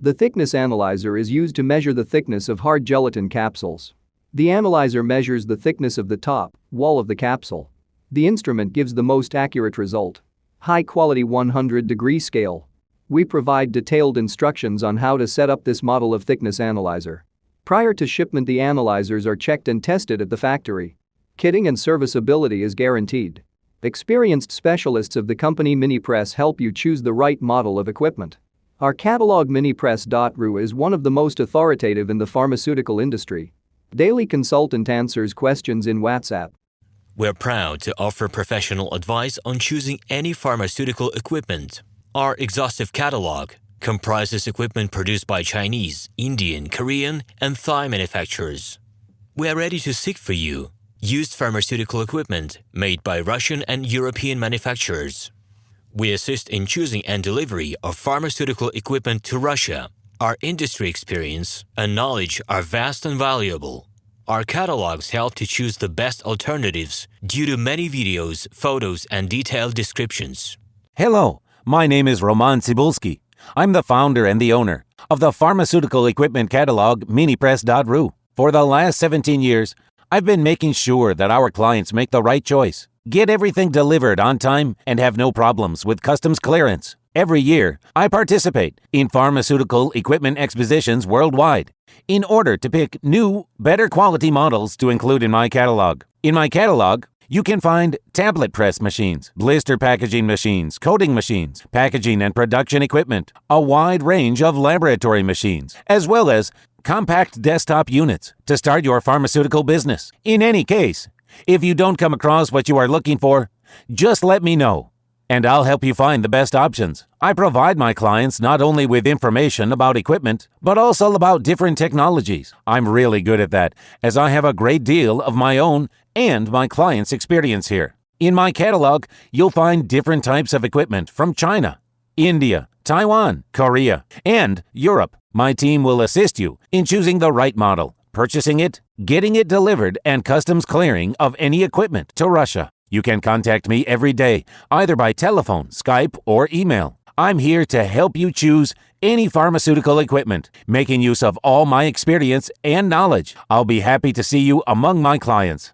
The thickness analyzer is used to measure the thickness of hard gelatin capsules. The analyzer measures the thickness of the top wall of the capsule. The instrument gives the most accurate result. High-quality 100-degree scale. We provide detailed instructions on how to set up this model of thickness analyzer. Prior to shipment, the analyzers are checked and tested at the factory. Kitting and serviceability is guaranteed. Experienced specialists of the company Minipress help you choose the right model of equipment. Our catalog Minipress.ru is one of the most authoritative in the pharmaceutical industry. Daily consultant answers questions in WhatsApp. We're proud to offer professional advice on choosing any pharmaceutical equipment. Our exhaustive catalog comprises equipment produced by Chinese, Indian, Korean, and Thai manufacturers. We are ready to seek for you used pharmaceutical equipment made by Russian and European manufacturers. We assist in choosing and delivery of pharmaceutical equipment to Russia. Our industry experience and knowledge are vast and valuable. Our catalogs help to choose the best alternatives due to many videos, photos, and detailed descriptions. Hello, my name is RomanTsibulsky. I'm the founder and the owner of the pharmaceutical equipment catalog Minipress.ru. For the last 17 years, I've been making sure that our clients make the right choice, get everything delivered on time, and have no problems with customs clearance. Every year, I participate in pharmaceutical equipment expositions worldwide in order to pick new, better quality models to include in my catalog. In my catalog, you can find tablet press machines, blister packaging machines, coating machines, packaging and production equipment, a wide range of laboratory machines, as well as compact desktop units to start your pharmaceutical business. In any case, if you don't come across what you are looking for, just let me know, and I'll help you find the best options. I provide my clients not only with information about equipment, but also about different technologies. I'm really good at that, as I have a great deal of my own and my clients' experience here. In my catalog, you'll find different types of equipment from China, India, Taiwan, Korea, and Europe. My team will assist you in choosing the right model, purchasing it, getting it delivered, and customs clearing of any equipment to Russia. You can contact me every day, either by telephone, Skype, or email. I'm here to help you choose any pharmaceutical equipment, making use of all my experience and knowledge. I'll be happy to see you among my clients.